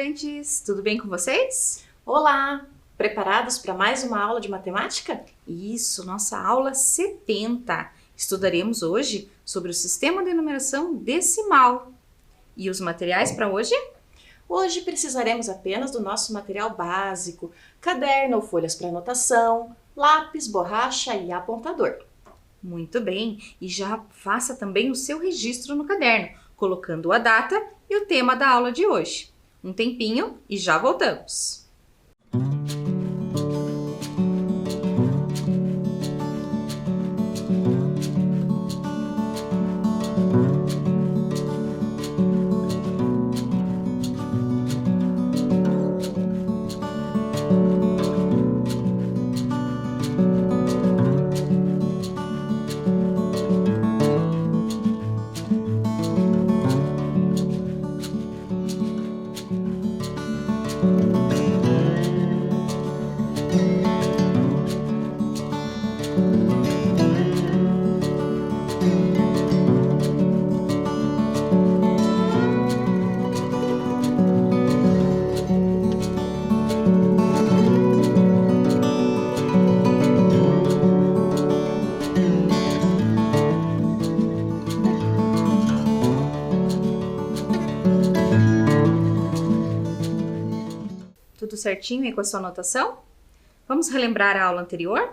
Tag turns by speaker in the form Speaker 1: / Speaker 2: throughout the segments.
Speaker 1: estudantes! Tudo bem com vocês?
Speaker 2: Olá! Preparados para mais uma aula de matemática?
Speaker 1: Isso, nossa aula 70. Estudaremos hoje sobre o sistema de numeração decimal. E os materiais para hoje?
Speaker 2: Hoje precisaremos apenas do nosso material básico, caderno ou folhas para anotação, lápis, borracha e apontador.
Speaker 1: Muito bem, e já faça também o seu registro no caderno, colocando a data e o tema da aula de hoje. Um tempinho e já voltamos! Tudo certinho aí com a sua anotação? Vamos relembrar a aula anterior?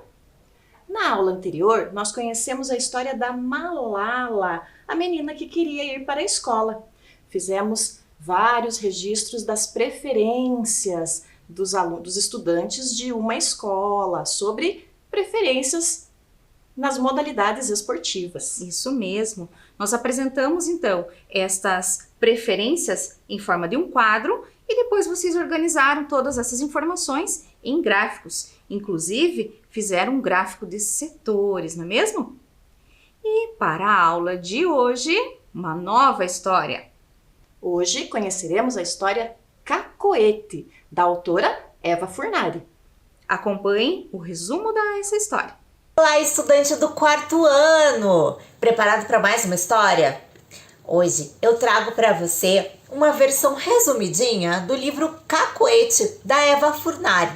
Speaker 2: Na aula anterior, nós conhecemos a história da Malala, a menina que queria ir para a escola. Fizemos vários registros das preferências dos estudantes de uma escola, sobre preferências nas modalidades esportivas.
Speaker 1: Isso mesmo. Nós apresentamos então estas preferências em forma de um quadro e depois vocês organizaram todas essas informações em gráficos. Inclusive, fizeram um gráfico de setores, não é mesmo? E para a aula de hoje, uma nova história.
Speaker 2: Hoje conheceremos a história Cacoete, da autora Eva Furnari.
Speaker 1: Acompanhem o resumo dessa história.
Speaker 3: Olá, estudante do quarto ano! Preparado para mais uma história? Hoje eu trago para você uma versão resumidinha do livro Cacoete, da Eva Furnari.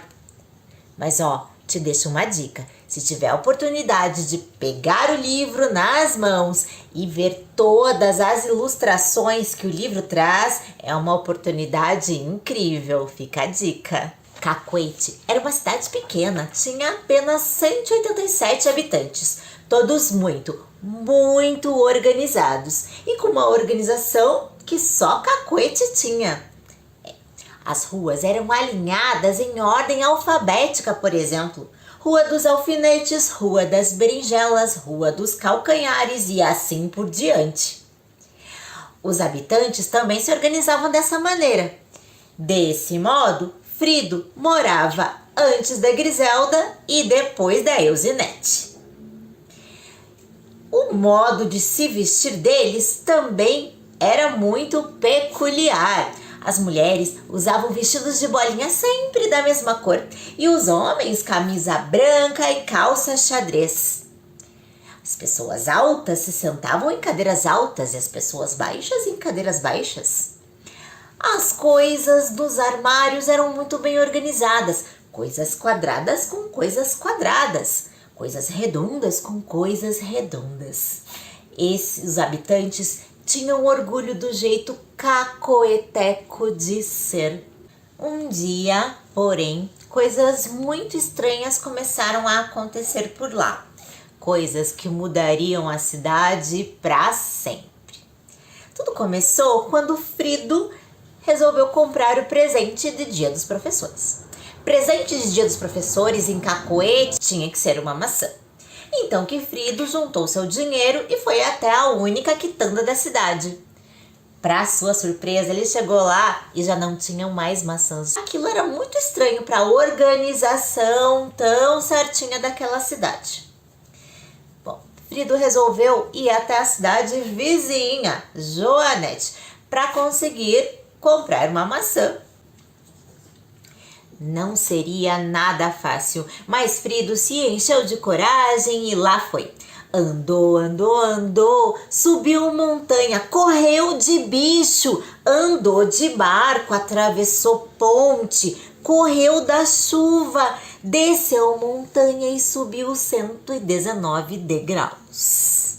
Speaker 3: Mas te deixo uma dica. Se tiver a oportunidade de pegar o livro nas mãos e ver todas as ilustrações que o livro traz, é uma oportunidade incrível. Fica a dica. Cacoete era uma cidade pequena, tinha apenas 187 habitantes, todos muito organizados e com uma organização que só Cacoete tinha. As ruas eram alinhadas em ordem alfabética, por exemplo. Rua dos Alfinetes, Rua das Berinjelas, Rua dos Calcanhares e assim por diante. Os habitantes também se organizavam dessa maneira. Desse modo, Frido morava antes da Griselda e depois da Eusinete. O modo de se vestir deles também era muito peculiar. As mulheres usavam vestidos de bolinha sempre da mesma cor e os homens camisa branca e calça xadrez. As pessoas altas se sentavam em cadeiras altas e as pessoas baixas em cadeiras baixas. As coisas dos armários eram muito bem organizadas, coisas quadradas com coisas quadradas, coisas redondas com coisas redondas. Os habitantes tinham orgulho do jeito cacoeteco de ser. Um dia, porém, coisas muito estranhas começaram a acontecer por lá. Coisas que mudariam a cidade para sempre. Tudo começou quando Frido resolveu comprar o presente de Dia dos Professores. Presente de Dia dos Professores em Cacoete tinha que ser uma maçã. Então que Frido juntou seu dinheiro e foi até a única quitanda da cidade. Para sua surpresa, ele chegou lá e já não tinham mais maçãs. Aquilo era muito estranho para a organização tão certinha daquela cidade. Bom, Frido resolveu ir até a cidade vizinha, Joanete, para conseguir comprar uma maçã. Não seria nada fácil, mas Frido se encheu de coragem e lá foi. Andou, andou, andou, subiu montanha, correu de bicho, andou de barco, atravessou ponte, correu da chuva, desceu montanha e subiu 119 degraus.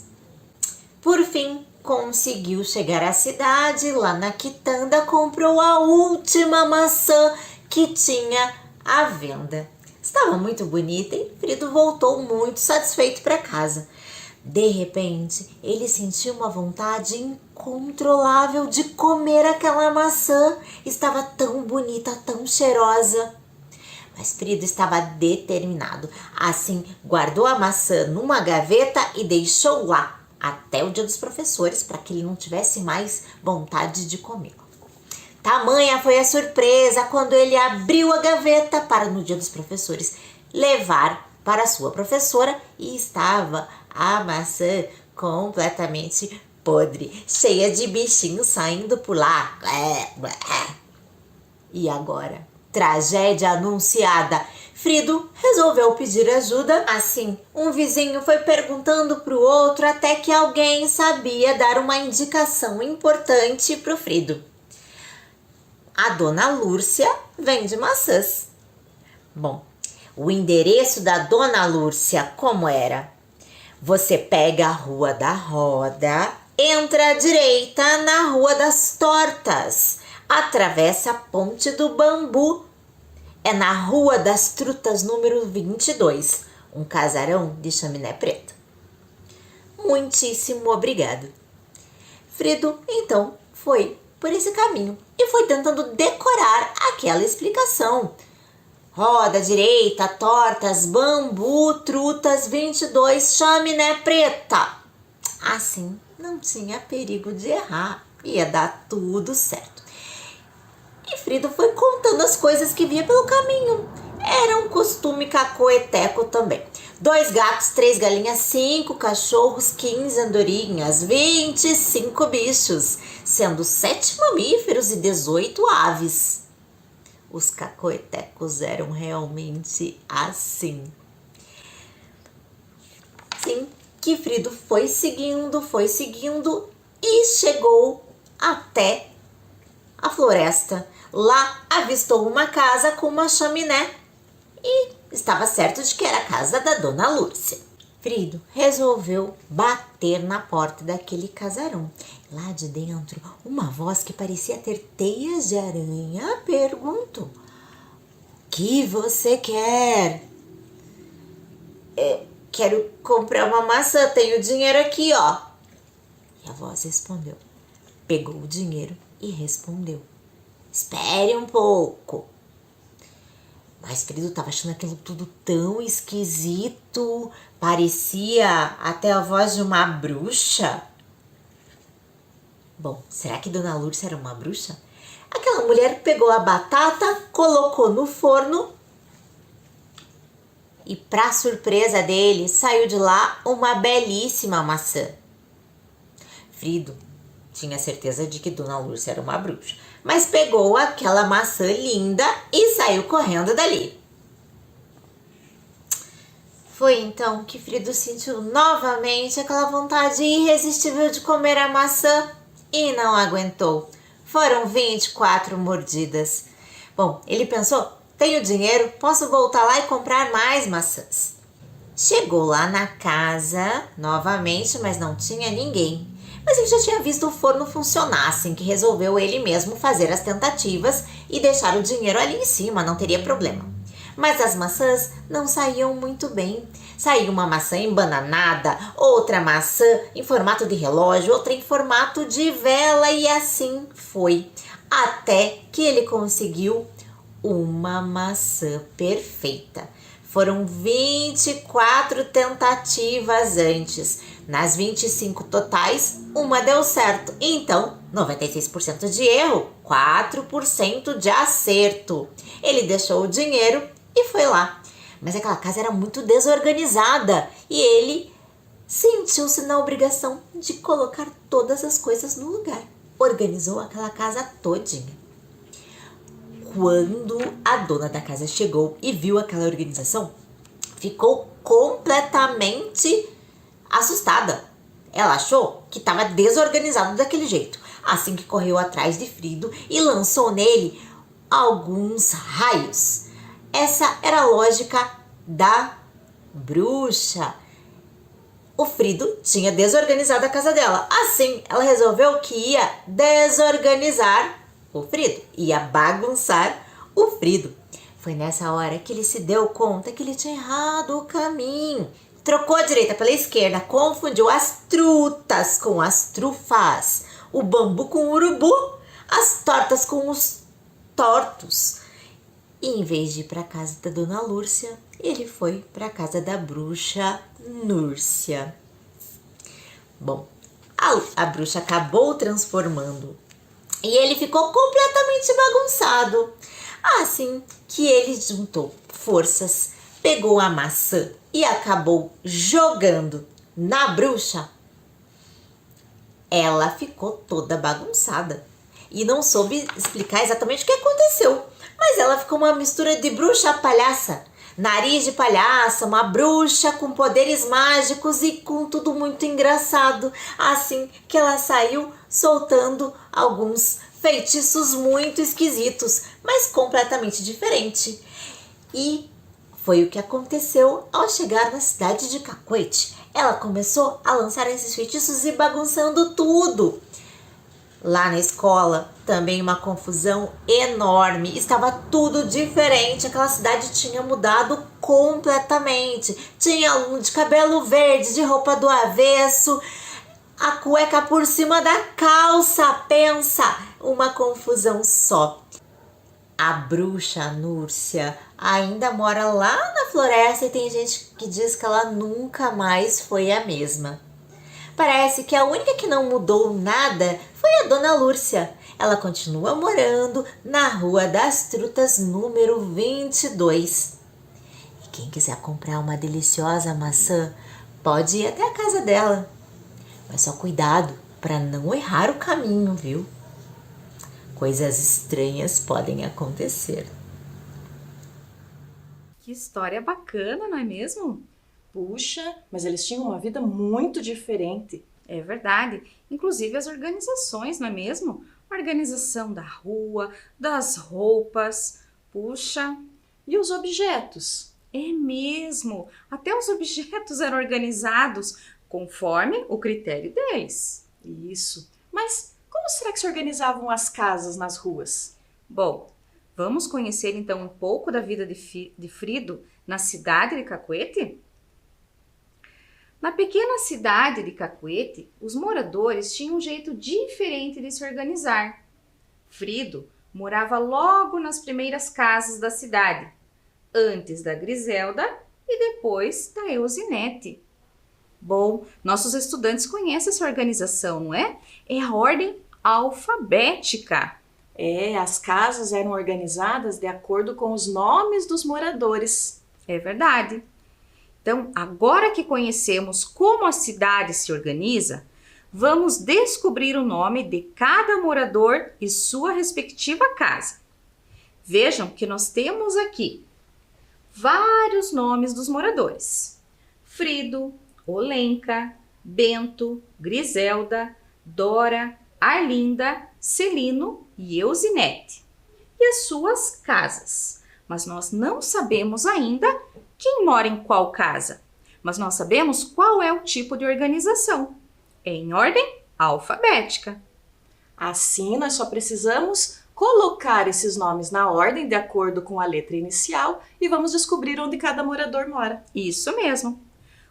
Speaker 3: Por fim, conseguiu chegar à cidade, lá na quitanda comprou a última maçã que tinha à venda. Estava muito bonita e Frido voltou muito satisfeito para casa. De repente, ele sentiu uma vontade incontrolável de comer aquela maçã. Estava tão bonita, tão cheirosa. Mas Frido estava determinado. Assim, guardou a maçã numa gaveta e deixou lá até o dia dos professores para que ele não tivesse mais vontade de comer. Tamanha foi a surpresa quando ele abriu a gaveta para, no dia dos professores, levar para a sua professora e estava a maçã completamente podre, cheia de bichinhos saindo por lá. E agora? Tragédia anunciada. Frido resolveu pedir ajuda. Assim, um vizinho foi perguntando para o outro até que alguém sabia dar uma indicação importante para o Frido. A dona Lúcia vende maçãs. Bom, o endereço da dona Lúcia como era? Você pega a Rua da Roda, entra à direita na Rua das Tortas, atravessa a Ponte do Bambu. É na Rua das Trutas, número 22, um casarão de chaminé preta. Muitíssimo obrigado. Frido, então, foi por esse caminho e foi tentando decorar aquela explicação. Roda direita, tortas, bambu, trutas, 22, chaminé preta. Assim, não tinha perigo de errar, ia dar tudo certo. E Frido foi contando as coisas que via pelo caminho. Era um costume cacoeteco também. 2 gatos, 3 galinhas, 5 cachorros, 15 andorinhas, 25 bichos, sendo 7 mamíferos e 18 aves. Os cacoetecos eram realmente assim. Sim, que Frido foi seguindo e chegou até a floresta. Lá avistou uma casa com uma chaminé e estava certo de que era a casa da dona Lúcia. Frido resolveu bater na porta daquele casarão. Lá de dentro, uma voz que parecia ter teias de aranha perguntou: "O que você quer?" Quero comprar uma maçã, tenho dinheiro aqui, ó." E a voz respondeu. Pegou o dinheiro e respondeu: "Espere um pouco." Mas Frido estava achando aquilo tudo tão esquisito. Parecia até a voz de uma bruxa. Bom, será que dona Lúcia era uma bruxa? Aquela mulher pegou a batata, colocou no forno e, para surpresa dele, saiu de lá uma belíssima maçã. Frido tinha certeza de que dona Lúcia era uma bruxa, mas pegou aquela maçã linda e saiu correndo dali. Foi então que Frido sentiu novamente aquela vontade irresistível de comer a maçã e não aguentou. Foram 24 mordidas. Bom, ele pensou: tenho dinheiro, posso voltar lá e comprar mais maçãs. Chegou lá na casa novamente, mas não tinha ninguém. Mas ele já tinha visto o forno funcionar, assim que resolveu ele mesmo fazer as tentativas e deixar o dinheiro ali em cima, não teria problema. Mas as maçãs não saíam muito bem. Saía uma maçã embananada, outra maçã em formato de relógio, outra em formato de vela e assim foi. Até que ele conseguiu uma maçã perfeita. Foram 24 tentativas antes. Nas 25 totais, uma deu certo. Então, 96% de erro, 4% de acerto. Ele deixou o dinheiro e foi lá. Mas aquela casa era muito desorganizada e ele sentiu-se na obrigação de colocar todas as coisas no lugar. Organizou aquela casa todinha. Quando a dona da casa chegou e viu aquela organização, ficou completamente assustada. Ela achou que estava desorganizado daquele jeito, assim que correu atrás de Frido e lançou nele alguns raios. Essa era a lógica da bruxa. O Frido tinha desorganizado a casa dela. Assim, ela resolveu que ia desorganizar o Frido, ia bagunçar o Frido. Foi nessa hora que ele se deu conta que ele tinha errado o caminho. Trocou a direita pela esquerda, confundiu as trutas com as trufas, o bambu com o urubu, as tortas com os tortos. E em vez de ir para a casa da Dona Lúrcia, ele foi para a casa da bruxa Núrcia. Bom, a bruxa acabou transformando e ele ficou completamente bagunçado. Assim que ele juntou forças, pegou a maçã e acabou jogando na bruxa, ela ficou toda bagunçada e não soube explicar exatamente o que aconteceu. Mas ela ficou uma mistura de bruxa palhaça, nariz de palhaça, uma bruxa com poderes mágicos e com tudo muito engraçado. Assim que ela saiu soltando alguns feitiços muito esquisitos, mas completamente diferente. E foi o que aconteceu ao chegar na cidade de Cacuete. Ela começou a lançar esses feitiços e bagunçando tudo. Lá na escola, também uma confusão enorme. Estava tudo diferente. Aquela cidade tinha mudado completamente. Tinha aluno de cabelo verde, de roupa do avesso, a cueca por cima da calça. Pensa, uma confusão só. A bruxa Núrcia ainda mora lá na floresta e tem gente que diz que ela nunca mais foi a mesma. Parece que a única que não mudou nada foi a Dona Lúrcia. Ela continua morando na Rua das Trutas, número 22. E quem quiser comprar uma deliciosa maçã, pode ir até a casa dela. Mas só cuidado para não errar o caminho, viu? Coisas estranhas podem acontecer.
Speaker 1: Que história bacana, não é mesmo?
Speaker 2: Puxa, mas eles tinham uma vida muito diferente.
Speaker 1: É verdade. Inclusive as organizações, não é mesmo? A organização da rua, das roupas. Puxa,
Speaker 2: E os objetos?
Speaker 1: é mesmo. Até os objetos eram organizados conforme o critério deles.
Speaker 2: Isso. Mas como será que se organizavam as casas nas ruas?
Speaker 1: Bom, vamos conhecer então um pouco da vida de Frido na cidade de Cacuete? Na pequena cidade de Cacuete, os moradores tinham um jeito diferente de se organizar. Frido morava logo nas primeiras casas da cidade, antes da Griselda e depois da Eusinete. Bom, nossos estudantes conhecem essa organização, não é? É a ordem alfabética.
Speaker 2: As casas eram organizadas de acordo com os nomes dos moradores.
Speaker 1: É verdade. Então, agora que conhecemos como a cidade se organiza, vamos descobrir o nome de cada morador e sua respectiva casa. Vejam que nós temos aqui vários nomes dos moradores: Frido, Olenka, Bento, Griselda, Dora, Arlinda, Celino e Eusinete. E as suas casas. Mas nós não sabemos ainda quem mora em qual casa. Mas nós sabemos qual é o tipo de organização. É em ordem alfabética.
Speaker 2: Assim, nós só precisamos colocar esses nomes na ordem de acordo com a letra inicial e vamos descobrir onde cada morador mora.
Speaker 1: Isso mesmo.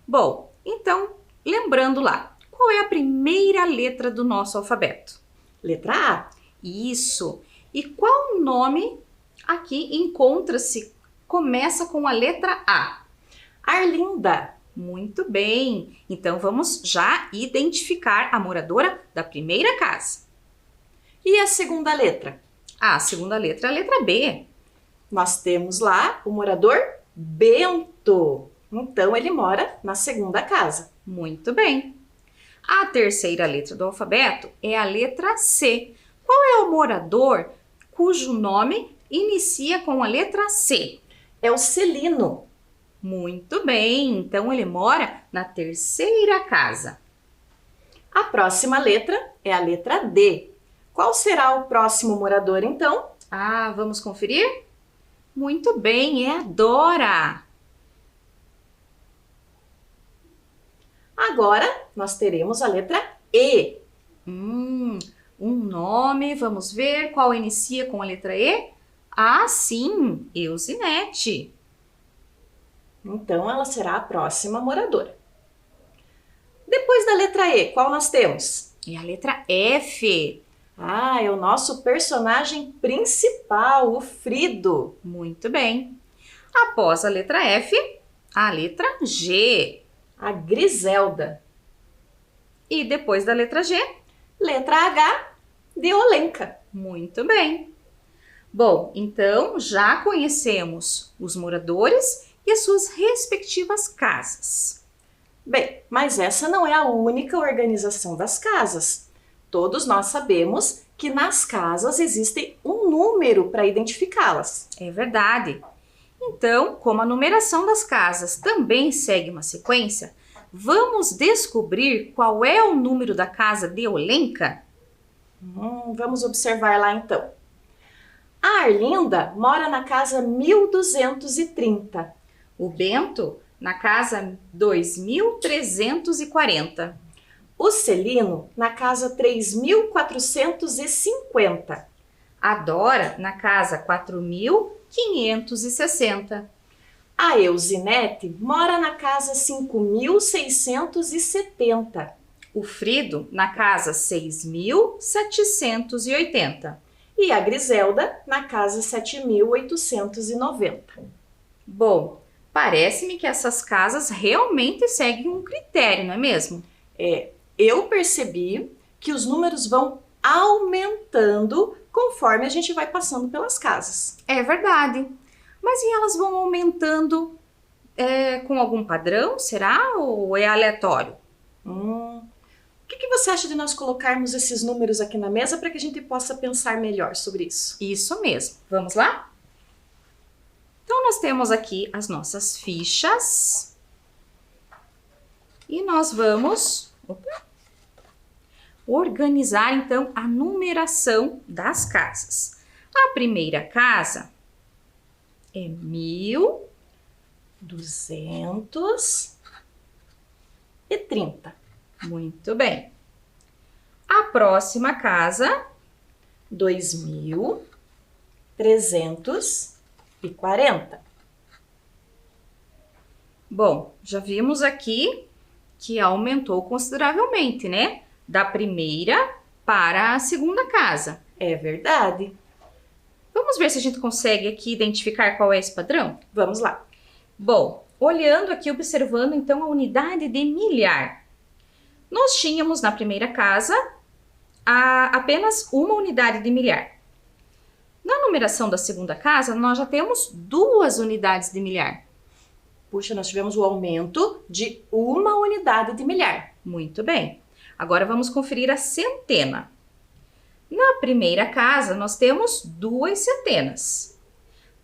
Speaker 1: Bom, então, lembrando lá, qual é a primeira letra do nosso alfabeto?
Speaker 2: Letra A.
Speaker 1: Isso. E qual nome aqui começa com a letra A?
Speaker 2: Arlinda.
Speaker 1: Muito bem. Então, vamos já identificar a moradora da primeira casa.
Speaker 2: E a segunda letra?
Speaker 1: A segunda letra é a letra B.
Speaker 2: Nós temos lá o morador Bento. Então, ele mora na segunda casa.
Speaker 1: Muito bem. A terceira letra do alfabeto é a letra C. Qual é o morador cujo nome inicia com a letra C?
Speaker 2: É o Celino.
Speaker 1: Muito bem, então ele mora na terceira casa.
Speaker 2: A próxima letra é a letra D. Qual será o próximo morador, então?
Speaker 1: Ah, vamos conferir? Muito bem, é a Dora.
Speaker 2: Agora, nós teremos a letra E.
Speaker 1: Um nome, vamos ver qual inicia com a letra E? Ah, sim, Eusinete.
Speaker 2: Então, ela será a próxima moradora. Depois da letra E, qual nós temos?
Speaker 1: E a letra F.
Speaker 2: Ah, é o nosso personagem principal, o Frido.
Speaker 1: Muito bem. Após a letra F, a letra G.
Speaker 2: A Griselda.
Speaker 1: E depois da letra G,
Speaker 2: Letra H, de Olenka.
Speaker 1: muito bem. Bom, então já conhecemos os moradores e as suas respectivas casas.
Speaker 2: Bem, mas essa não é a única organização das casas. Todos nós sabemos que nas casas existe um número para identificá-las.
Speaker 1: É verdade. Então, como a numeração das casas também segue uma sequência, vamos descobrir qual é o número da casa de Olenka?
Speaker 2: Vamos observar lá então. A Arlinda mora na casa 1230.
Speaker 1: O Bento na casa 2340.
Speaker 2: O Celino na casa 3450.
Speaker 1: A Dora na casa 4560.
Speaker 2: A Eusinete mora na casa 5670.
Speaker 1: O Frido na casa 6780.
Speaker 2: E a Griselda na casa 7890.
Speaker 1: Bom, parece-me que essas casas realmente seguem um critério, não é mesmo?
Speaker 2: Eu percebi que os números vão aumentando conforme a gente vai passando pelas casas.
Speaker 1: É verdade. Mas e elas vão aumentando com algum padrão, será? Ou é aleatório?
Speaker 2: O que você acha de nós colocarmos esses números aqui na mesa para que a gente possa pensar melhor sobre isso?
Speaker 1: Isso mesmo. Vamos lá? Então, nós temos aqui as nossas fichas. E nós vamos organizar, então, a numeração das casas. A primeira casa é
Speaker 2: 1230.
Speaker 1: Muito bem. A próxima casa,
Speaker 2: 2340.
Speaker 1: Bom, já vimos aqui que aumentou consideravelmente, né? Da primeira para a segunda casa.
Speaker 2: É verdade.
Speaker 1: Vamos ver se a gente consegue aqui identificar qual é esse padrão?
Speaker 2: Vamos lá.
Speaker 1: Bom, olhando aqui, observando então a unidade de milhar. Nós tínhamos na primeira casa apenas uma unidade de milhar. Na numeração da segunda casa, nós já temos 2 unidades de milhar.
Speaker 2: Puxa, nós tivemos o aumento de uma unidade de milhar.
Speaker 1: Muito bem. Agora vamos conferir a centena. Na primeira casa, nós temos 2 centenas.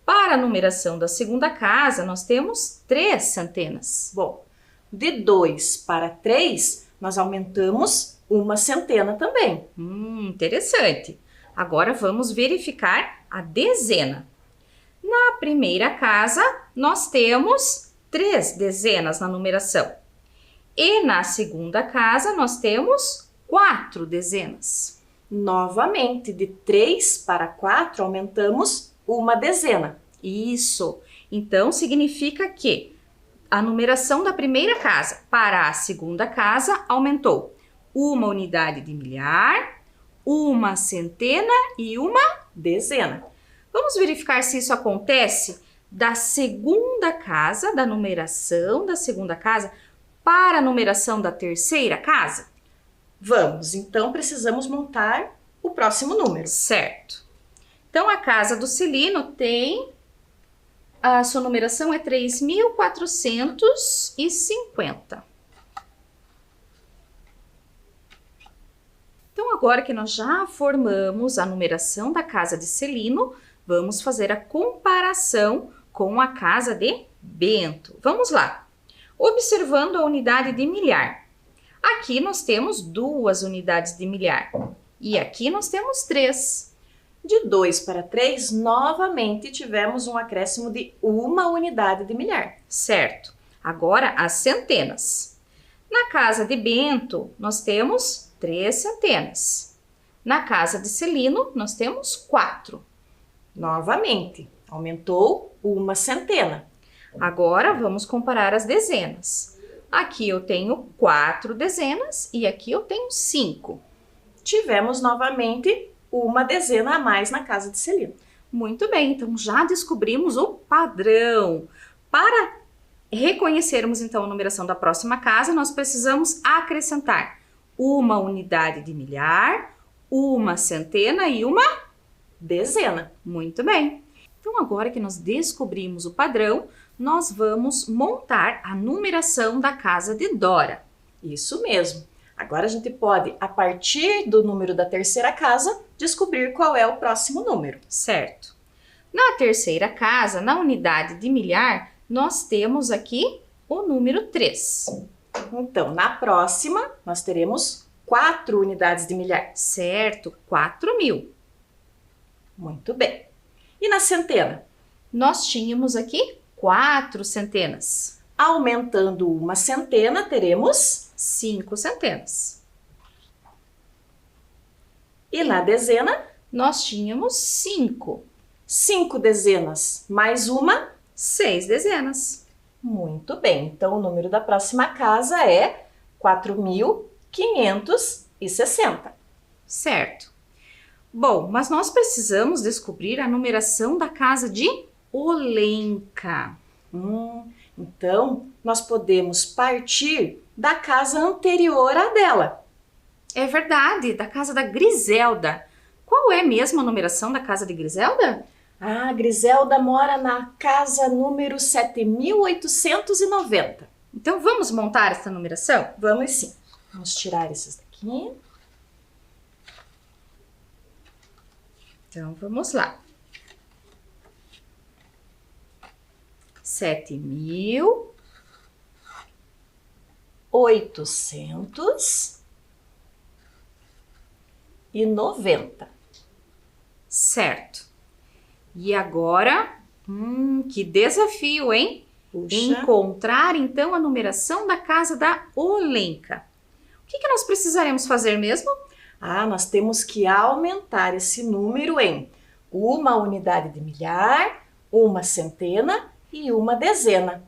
Speaker 1: Para a numeração da segunda casa, nós temos 3 centenas.
Speaker 2: Bom, de 2 para 3, nós aumentamos uma centena também.
Speaker 1: Interessante. Agora vamos verificar a dezena. Na primeira casa, nós temos 3 dezenas na numeração. E na segunda casa, nós temos 4 dezenas.
Speaker 2: Novamente, de 3 para 4, aumentamos uma dezena.
Speaker 1: Isso. Então, significa que a numeração da primeira casa para a segunda casa aumentou uma unidade de milhar, uma centena e uma
Speaker 2: dezena.
Speaker 1: Vamos verificar se isso acontece da segunda casa, da numeração da segunda casa, para a numeração da terceira casa?
Speaker 2: Vamos, então precisamos montar o próximo número.
Speaker 1: Certo. Então, a casa do Celino tem... A sua numeração é 3450. Então, agora que nós já formamos a numeração da casa de Celino, vamos fazer a comparação com a casa de Bento. Vamos lá. Observando a unidade de milhar. Aqui nós temos 2 unidades de milhar e aqui nós temos 3.
Speaker 2: De 2 para 3, novamente tivemos um acréscimo de 1 unidade de milhar.
Speaker 1: Certo. Agora as centenas. Na casa de Bento, nós temos 3 centenas. Na casa de Celino, nós temos 4.
Speaker 2: Novamente, aumentou 1 centena.
Speaker 1: Agora vamos comparar as dezenas. Aqui eu tenho 4 dezenas e aqui eu tenho 5.
Speaker 2: Tivemos novamente 1 dezena a mais na casa de Celino.
Speaker 1: Muito bem, então já descobrimos o padrão. Para reconhecermos então a numeração da próxima casa, nós precisamos acrescentar 1 unidade de milhar, 1 centena e 1
Speaker 2: dezena.
Speaker 1: Muito bem. Então agora que nós descobrimos o padrão, nós vamos montar a numeração da casa de Dora.
Speaker 2: Isso mesmo. Agora a gente pode, a partir do número da terceira casa, descobrir qual é o próximo número.
Speaker 1: Certo. Na terceira casa, na unidade de milhar, nós temos aqui o número 3.
Speaker 2: Então, na próxima, nós teremos 4 unidades de milhar.
Speaker 1: Certo, 4.000.
Speaker 2: Muito bem. E na centena?
Speaker 1: Nós tínhamos aqui 4 centenas.
Speaker 2: Aumentando 1 centena, teremos
Speaker 1: 5 centenas.
Speaker 2: E na dezena?
Speaker 1: Nós tínhamos 5.
Speaker 2: 5 dezenas mais 1?
Speaker 1: 6 dezenas.
Speaker 2: Muito bem. Então, o número da próxima casa é 4.560.
Speaker 1: Certo. Bom, mas nós precisamos descobrir a numeração da casa de Olenka.
Speaker 2: Então, nós podemos partir da casa anterior à dela.
Speaker 1: É verdade, da casa da Griselda. Qual é mesmo a numeração da casa de Griselda?
Speaker 2: A Griselda mora na casa número 7.890.
Speaker 1: Então vamos montar essa numeração?
Speaker 2: Vamos sim. Vamos tirar esses daqui.
Speaker 1: Então vamos lá.
Speaker 2: 7.890.
Speaker 1: Certo. E agora, que desafio, hein?
Speaker 2: Puxa.
Speaker 1: Encontrar então a numeração da casa da Olenka. O que nós precisaremos fazer mesmo?
Speaker 2: Nós temos que aumentar esse número em 1 unidade de milhar, 1 centena e 1 dezena.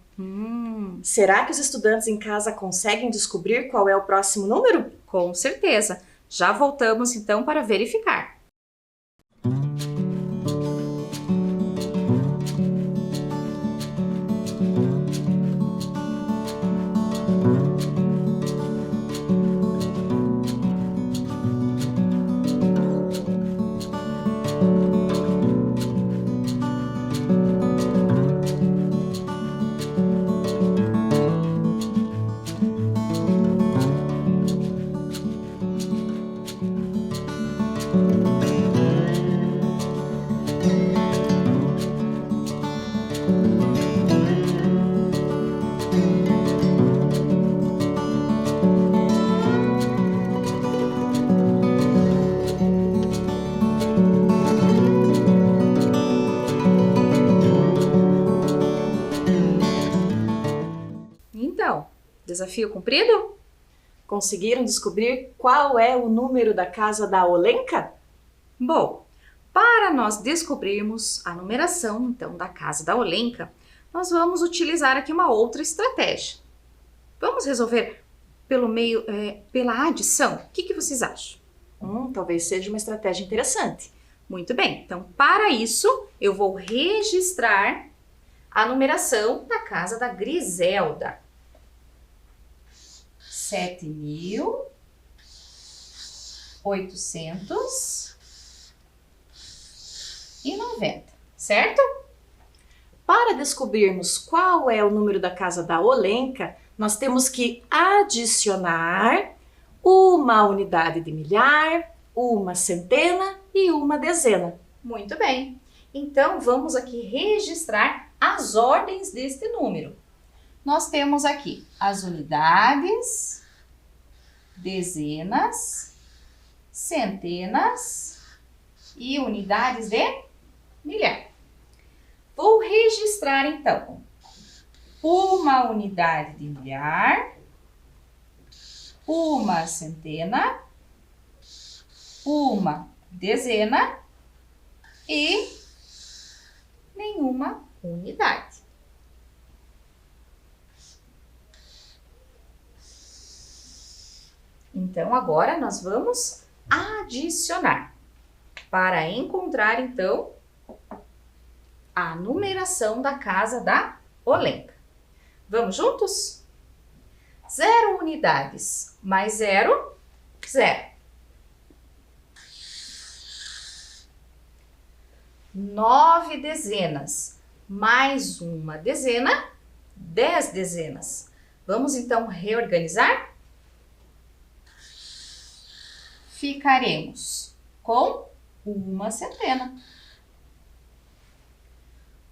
Speaker 2: Será que os estudantes em casa conseguem descobrir qual é o próximo número?
Speaker 1: Com certeza. Já voltamos então para verificar. Então, desafio cumprido?
Speaker 2: Conseguiram descobrir qual é o número da casa da Olenka?
Speaker 1: Bom, para nós descobrirmos a numeração então da casa da Olenka, nós vamos utilizar aqui uma outra estratégia. Vamos resolver pela adição? O que vocês acham?
Speaker 2: Talvez seja uma estratégia interessante.
Speaker 1: Muito bem, então para isso eu vou registrar a numeração da casa da Griselda. 7.890, certo?
Speaker 2: Para descobrirmos qual é o número da casa da Olenka, nós temos que adicionar 1 unidade de milhar, 1 centena e 1 dezena.
Speaker 1: Muito bem. Então vamos aqui registrar a as ordens deste número. Nós temos aqui as unidades, dezenas, centenas e unidades de milhar. Vou registrar então uma unidade de milhar, uma centena, uma dezena e nenhuma unidade. Então, agora nós vamos adicionar para encontrar, então, a numeração da casa da Olenka. Vamos juntos? 0 unidades mais 0, 0. 9 dezenas mais uma dezena, 10 dezenas. Vamos então reorganizar? Ficaremos com uma centena.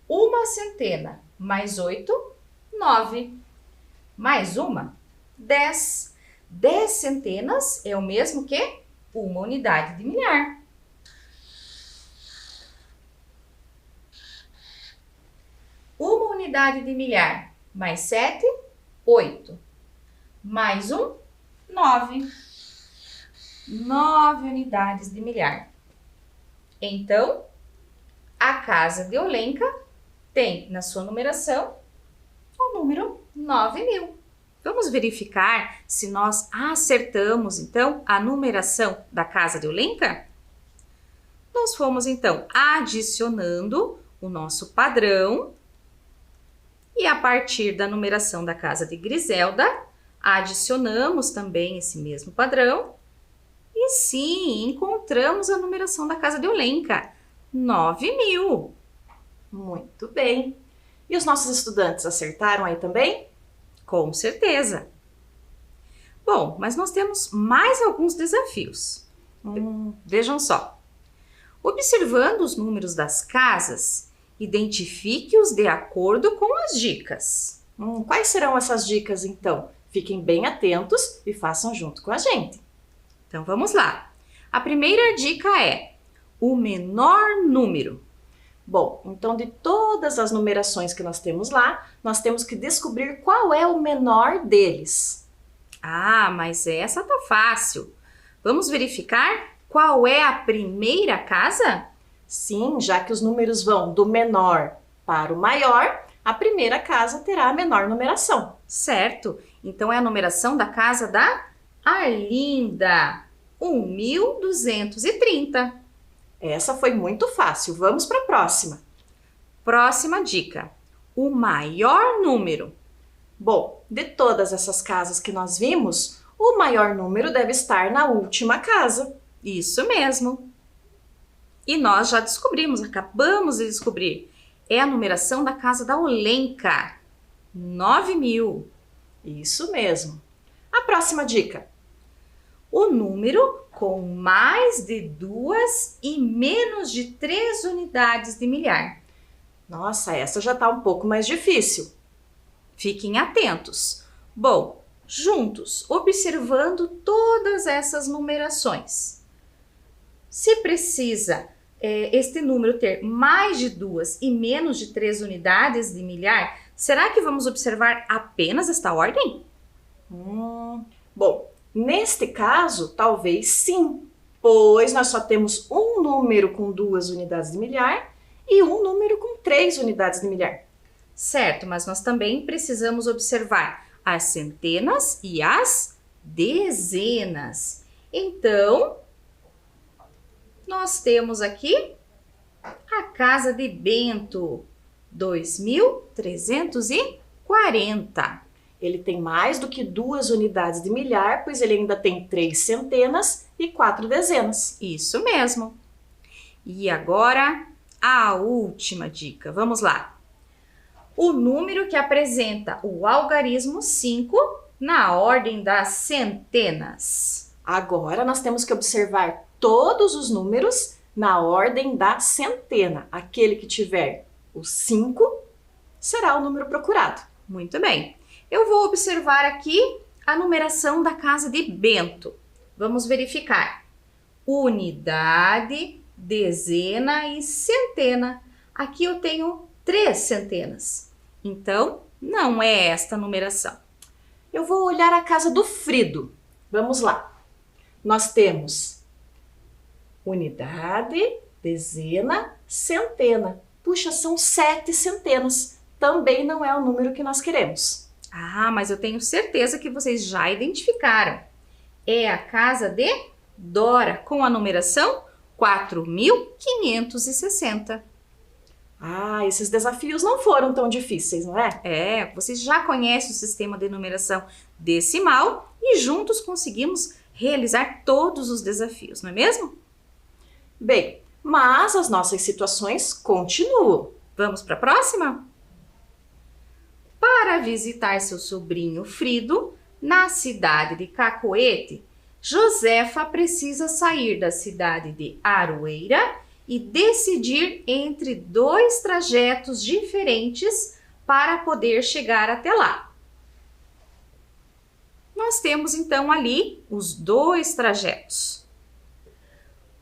Speaker 1: Uma centena mais 8, 9. Mais uma, 10. 10 centenas é o mesmo que uma unidade de milhar. Uma unidade de milhar mais 7, 8. Mais 1, 9. 9 unidades de milhar. Então, a casa de Olenka tem na sua numeração o número 9.000. Vamos verificar se nós acertamos, então, a numeração da casa de Olenka? Nós fomos, então, adicionando o nosso padrão e, a partir da numeração da casa de Griselda, adicionamos também esse mesmo padrão e, sim, encontramos a numeração da casa de Olenka, 9.000.
Speaker 2: Muito bem. E os nossos estudantes acertaram aí também?
Speaker 1: Com certeza. Bom, mas nós temos mais alguns desafios. Vejam só. Observando os números das casas, identifique-os de acordo com as dicas.
Speaker 2: Quais serão essas dicas, então? Fiquem bem atentos e façam junto com a gente.
Speaker 1: Então, vamos lá. A primeira dica é o menor número.
Speaker 2: Bom, então de todas as numerações que nós temos lá, nós temos que descobrir qual é o menor deles.
Speaker 1: Ah, mas essa tá fácil. Vamos verificar qual é a primeira casa?
Speaker 2: Sim, já que os números vão do menor para o maior, a primeira casa terá a menor numeração.
Speaker 1: Certo. Então é a numeração da casa da Arlinda, 1.230.
Speaker 2: Essa foi muito fácil. Vamos para a próxima.
Speaker 1: Próxima dica. O maior número.
Speaker 2: Bom, de todas essas casas que nós vimos, o maior número deve estar na última casa.
Speaker 1: Isso mesmo. E nós já descobrimos, acabamos de descobrir. É a numeração da casa da Olenka, 9.000.
Speaker 2: Isso mesmo. A próxima dica.
Speaker 1: O número com mais de 2 e menos de 3 unidades de milhar.
Speaker 2: Nossa, essa já está um pouco mais difícil.
Speaker 1: Fiquem atentos. Bom, juntos, observando todas essas numerações. Se precisa este número ter mais de 2 e menos de 3 unidades de milhar, será que vamos observar apenas esta ordem?
Speaker 2: Bom, neste caso, talvez sim, pois nós só temos um número com 2 unidades de milhar e um número com 3 unidades de milhar.
Speaker 1: Certo, mas nós também precisamos observar as centenas e as dezenas. Então, nós temos aqui a casa de Bento, 2.340.
Speaker 2: Ele tem mais do que 2 unidades de milhar, pois ele ainda tem 3 centenas e 4 dezenas.
Speaker 1: Isso mesmo. E agora, a última dica. Vamos lá. O número que apresenta o algarismo 5 na ordem das centenas.
Speaker 2: Agora nós temos que observar todos os números na ordem da centena. Aquele que tiver o 5 será o número procurado.
Speaker 1: Muito bem. Eu vou observar aqui a numeração da casa de Bento. Vamos verificar. Unidade, dezena e centena. Aqui eu tenho 3 centenas. Então, não é esta a numeração.
Speaker 2: Eu vou olhar a casa do Frido. Vamos lá. Nós temos unidade, dezena, centena. Puxa, são 7 centenas. Também não é o número que nós queremos.
Speaker 1: Ah, mas eu tenho certeza que vocês já identificaram. É a casa de Dora, com a numeração 4.560.
Speaker 2: Ah, esses desafios não foram tão difíceis, não é?
Speaker 1: É, vocês já conhecem o sistema de numeração decimal e juntos conseguimos realizar todos os desafios, não é mesmo?
Speaker 2: Bem, mas as nossas situações continuam.
Speaker 1: Vamos para a próxima? Para visitar seu sobrinho Frido, na cidade de Cacoete, Josefa precisa sair da cidade de Aroeira e decidir entre 2 trajetos diferentes para poder chegar até lá. Nós temos então ali os 2 trajetos.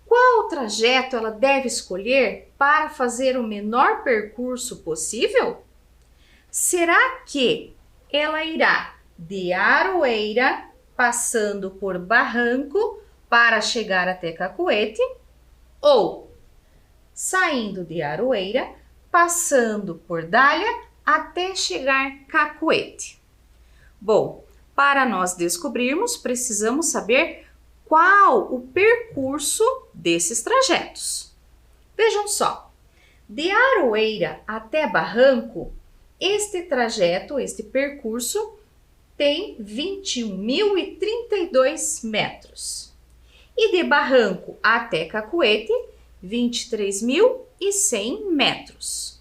Speaker 1: Qual trajeto ela deve escolher para fazer o menor percurso possível? Será que ela irá de Aroeira, passando por Barranco, para chegar até Cacoete? Ou saindo de Aroeira, passando por Dália, até chegar Cacoete? Bom, para nós descobrirmos, precisamos saber qual o percurso desses trajetos. Vejam só, de Aroeira até Barranco, este trajeto, este percurso, tem 21.032 metros. E de Barranco até Cacoete, 23.100 metros.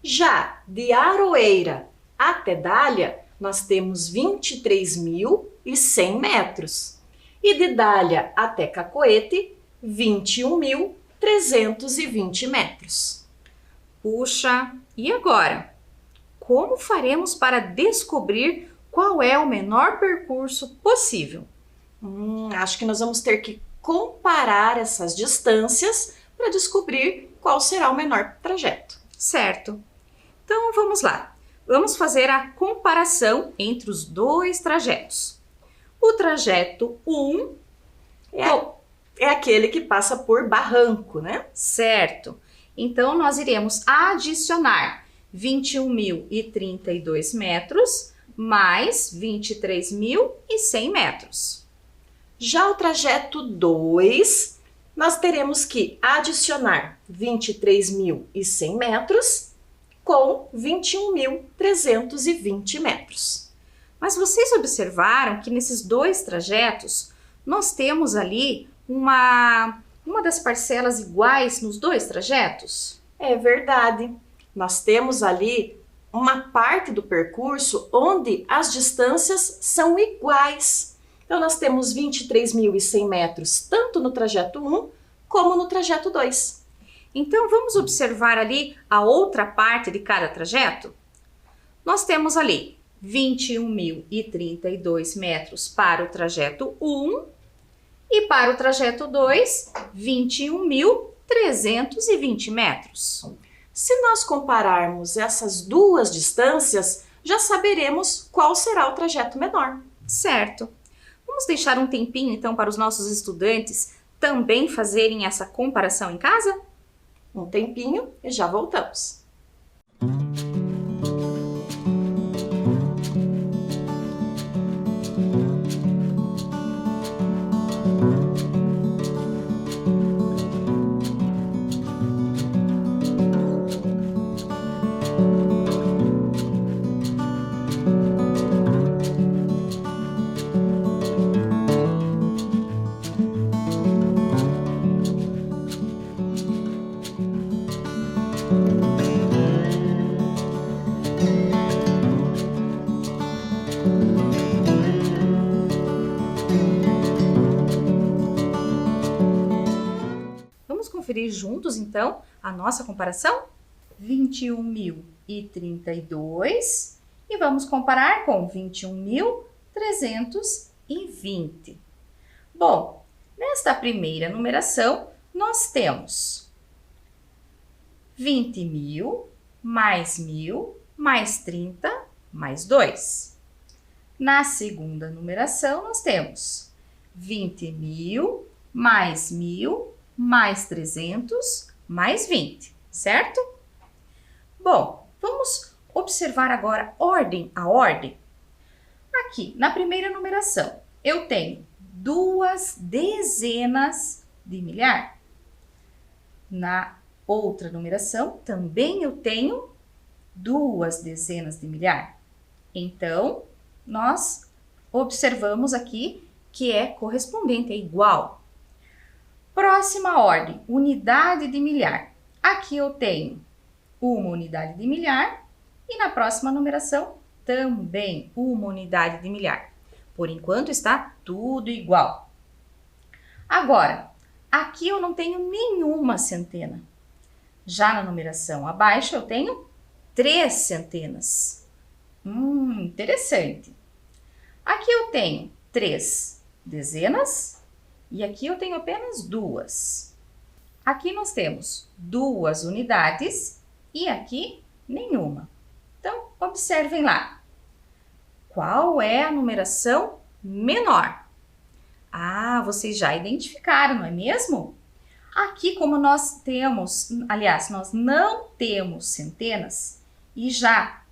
Speaker 2: Já de Aroeira até Dália, nós temos 23.100 metros. E de Dália até Cacoete, 21.320 metros.
Speaker 1: Puxa, e agora? Como faremos para descobrir qual é o menor percurso possível?
Speaker 2: Acho que nós vamos ter que comparar essas distâncias para descobrir qual será o menor trajeto.
Speaker 1: Certo. Então vamos lá. Vamos fazer a comparação entre os 2 trajetos. O trajeto 1
Speaker 2: é aquele que passa por Barranco, né?
Speaker 1: Certo. Então nós iremos adicionar 21.032 metros mais 23.100 metros.
Speaker 2: Já o trajeto 2, nós teremos que adicionar 23.100 metros com 21.320 metros.
Speaker 1: Mas vocês observaram que nesses 2 trajetos nós temos ali uma das parcelas iguais nos 2 trajetos?
Speaker 2: É verdade. Nós temos ali uma parte do percurso onde as distâncias são iguais. Então, nós temos 23.100 metros tanto no trajeto 1 como no trajeto 2.
Speaker 1: Então, vamos observar ali a outra parte de cada trajeto? Nós temos ali 21.032 metros para o trajeto 1 e para o trajeto 2, 21.320 metros.
Speaker 2: Se nós compararmos essas 2 distâncias, já saberemos qual será o trajeto menor.
Speaker 1: Certo. Vamos deixar um tempinho, então, para os nossos estudantes também fazerem essa comparação em casa?
Speaker 2: Um tempinho e já voltamos.
Speaker 1: Vamos conferir juntos, então, a nossa comparação? 21.032 e vamos comparar com 21.320. Bom, nesta primeira numeração, nós temos 20.000 mais 1.000 mais 30 mais 2. Na segunda numeração, nós temos 20.000 mais 1.000 mais 300 mais 20, certo? Bom, vamos observar agora a ordem. Aqui, na primeira numeração, eu tenho 2 dezenas de milhar. Na outra numeração, também eu tenho 2 dezenas de milhar. Então, nós observamos aqui que é correspondente, é igual. Próxima ordem, unidade de milhar. Aqui eu tenho uma unidade de milhar e na próxima numeração também uma unidade de milhar. Por enquanto está tudo igual. Agora, aqui eu não tenho nenhuma centena. Já na numeração abaixo eu tenho 3 centenas. Interessante. Aqui eu tenho 3 dezenas e aqui eu tenho apenas 2. Aqui nós temos 2 unidades e aqui nenhuma. Então, observem lá. Qual é a numeração menor? Vocês já identificaram, não é mesmo? Aqui, como nós temos, aliás, nós não temos centenas e já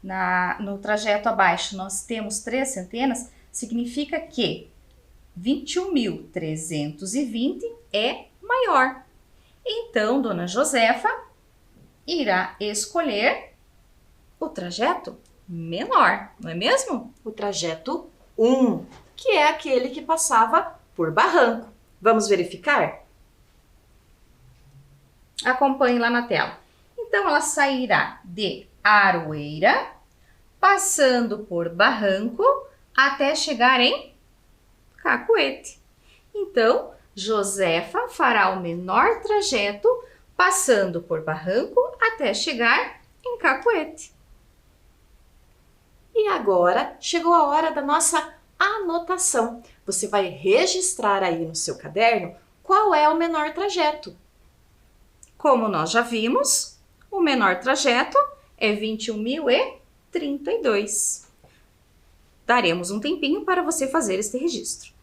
Speaker 1: no trajeto abaixo nós temos 3 centenas, significa que 21.320 é maior. Então, Dona Josefa irá escolher o trajeto menor, não é mesmo?
Speaker 2: O trajeto 1, que é aquele que passava por Barranco. Vamos verificar?
Speaker 1: Acompanhe lá na tela. Então, ela sairá de Aroeira, passando por Barranco, até chegar em Cacoete. Então, Josefa fará o menor trajeto, passando por Barranco, até chegar em Cacoete.
Speaker 2: E agora chegou a hora da nossa anotação. Você vai registrar aí no seu caderno qual é o menor trajeto.
Speaker 1: Como nós já vimos, o menor trajeto é 21.032. Daremos um tempinho para você fazer este registro.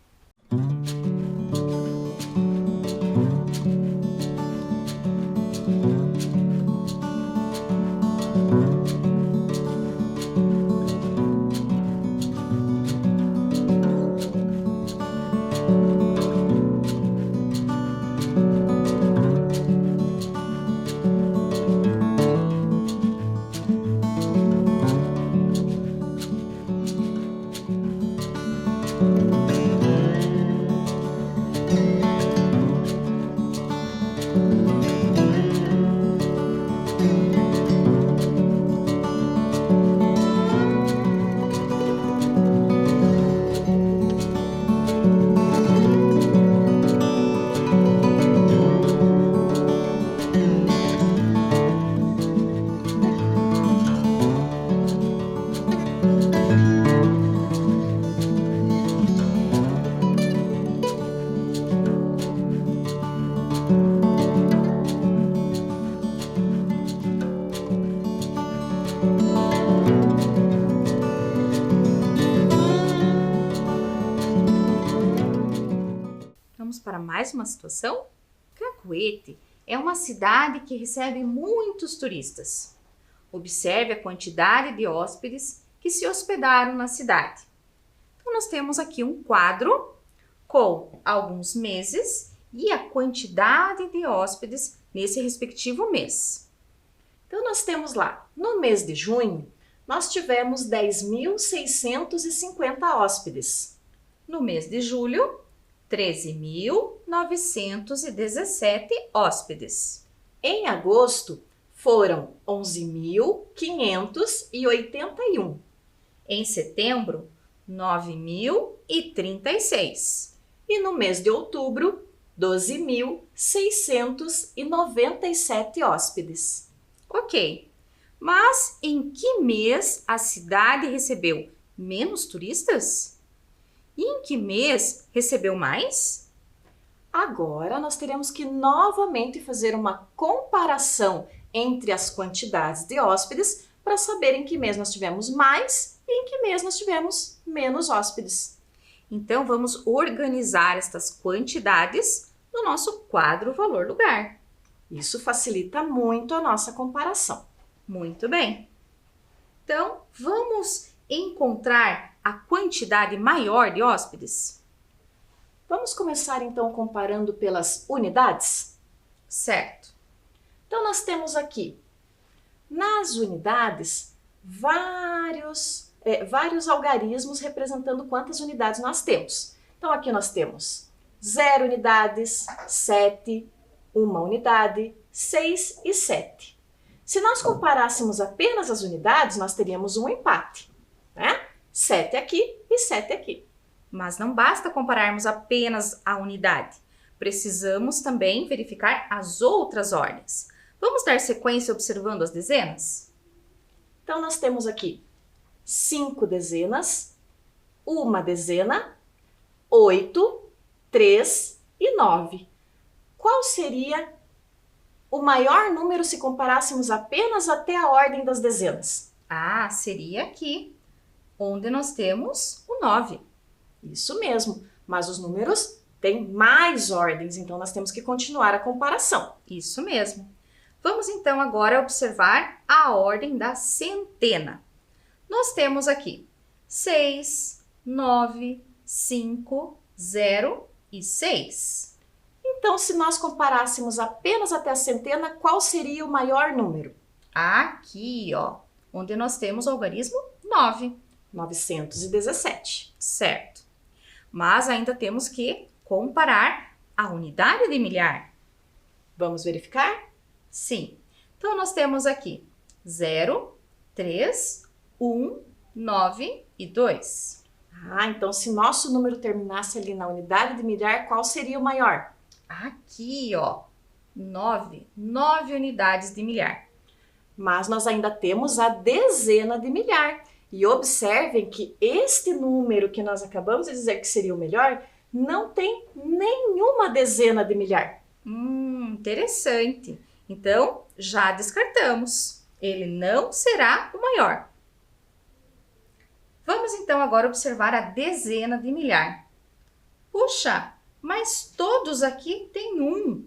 Speaker 1: Vamos para mais uma situação? Cacoete é uma cidade que recebe muitos turistas. Observe a quantidade de hóspedes que se hospedaram na cidade. Então, nós temos aqui um quadro com alguns meses e a quantidade de hóspedes nesse respectivo mês.
Speaker 2: Então, nós temos lá, no mês de junho, nós tivemos 10.650 hóspedes.
Speaker 1: No mês de julho, 13.917 hóspedes.
Speaker 2: Em agosto, foram 11.581.
Speaker 1: Em setembro, 9.036.
Speaker 2: E no mês de outubro, 12.697 hóspedes.
Speaker 1: Ok, Mas em que mês a cidade recebeu menos turistas? E em que mês recebeu mais?
Speaker 2: Agora nós teremos que novamente fazer uma comparação entre as quantidades de hóspedes para saber em que mês nós tivemos mais e em que mês nós tivemos menos hóspedes.
Speaker 1: Então, vamos organizar estas quantidades no nosso quadro valor-lugar.
Speaker 2: Isso facilita muito a nossa comparação.
Speaker 1: Muito bem. Então, vamos encontrar a quantidade maior de hóspedes?
Speaker 2: Vamos começar então comparando pelas unidades?
Speaker 1: Certo.
Speaker 2: Então, nós temos aqui, nas unidades, vários algarismos representando quantas unidades nós temos. Então, aqui nós temos 0 unidades, 7, 1 unidade, 6 e 7. Se nós comparássemos apenas as unidades, nós teríamos um empate, né? 7 aqui e 7 aqui.
Speaker 1: Mas não basta compararmos apenas a unidade. Precisamos também verificar as outras ordens. Vamos dar sequência observando as dezenas?
Speaker 2: Então, nós temos aqui 5 dezenas, 1 dezena, 8, 3 e 9. Qual seria o maior número se comparássemos apenas até a ordem das dezenas?
Speaker 1: Ah, seria aqui, onde nós temos o 9.
Speaker 2: Isso mesmo, mas os números têm mais ordens, então nós temos que continuar a comparação.
Speaker 1: Isso mesmo. Vamos então agora observar a ordem da centena. Nós temos aqui 6, 9, 5, 0 e 6.
Speaker 2: Então, se nós comparássemos apenas até a centena, qual seria o maior número?
Speaker 1: Aqui, ó, onde nós temos o algarismo 9.
Speaker 2: 917.
Speaker 1: Certo. Mas ainda temos que comparar a unidade de milhar.
Speaker 2: Vamos verificar?
Speaker 1: Sim. Então, nós temos aqui 0, 3, 1, 9 e 2.
Speaker 2: Então se nosso número terminasse ali na unidade de milhar, qual seria o maior?
Speaker 1: Aqui, ó, 9 unidades de milhar.
Speaker 2: Mas nós ainda temos a dezena de milhar. E observem que este número que nós acabamos de dizer que seria o melhor, não tem nenhuma dezena de milhar.
Speaker 1: Interessante. Então, já descartamos. Ele não será o maior. Vamos então agora observar a dezena de milhar. Puxa, mas todos aqui têm 1.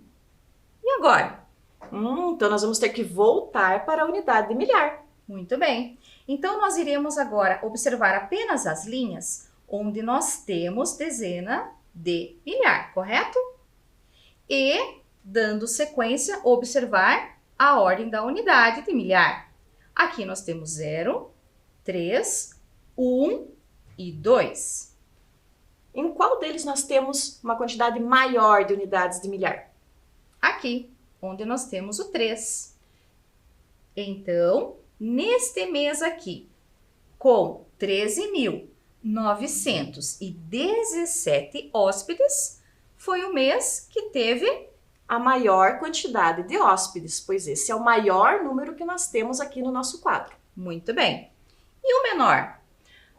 Speaker 1: E agora?
Speaker 2: Então nós vamos ter que voltar para a unidade de milhar.
Speaker 1: Muito bem. Então, nós iremos agora observar apenas as linhas onde nós temos dezena de milhar, correto? E, dando sequência, observar a ordem da unidade de milhar. Aqui nós temos 0, 3, 1 e 2.
Speaker 2: Em qual deles nós temos uma quantidade maior de unidades de milhar?
Speaker 1: Aqui, onde nós temos o 3. Então, neste mês aqui, com 13.917 hóspedes, foi o mês que teve
Speaker 2: a maior quantidade de hóspedes, pois esse é o maior número que nós temos aqui no nosso quadro.
Speaker 1: Muito bem. E o menor?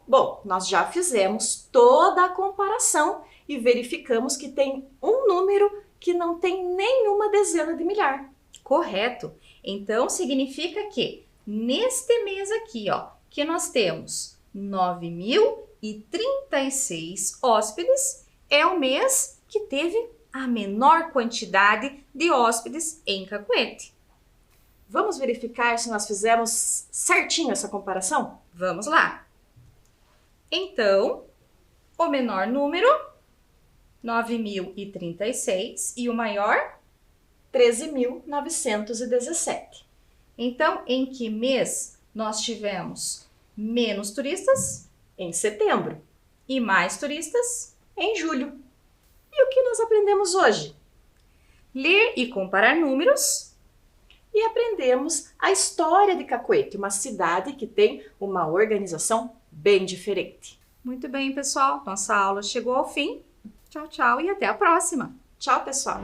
Speaker 2: Bom, nós já fizemos toda a comparação e verificamos que tem um número que não tem nenhuma dezena de milhar.
Speaker 1: Correto. Então, significa que neste mês aqui, ó, que nós temos 9.036 hóspedes, é o mês que teve a menor quantidade de hóspedes em Cacoete.
Speaker 2: Vamos verificar se nós fizemos certinho essa comparação?
Speaker 1: Vamos lá. Então, o menor número, 9.036, e o maior,
Speaker 2: 13.917.
Speaker 1: Então, em que mês nós tivemos menos turistas?
Speaker 2: Em setembro.
Speaker 1: E mais turistas?
Speaker 2: Em julho. E o que nós aprendemos hoje?
Speaker 1: Ler e comparar números.
Speaker 2: E aprendemos a história de Cacoete, uma cidade que tem uma organização bem diferente.
Speaker 1: Muito bem, pessoal. Nossa aula chegou ao fim. Tchau, tchau e até a próxima.
Speaker 2: Tchau, pessoal!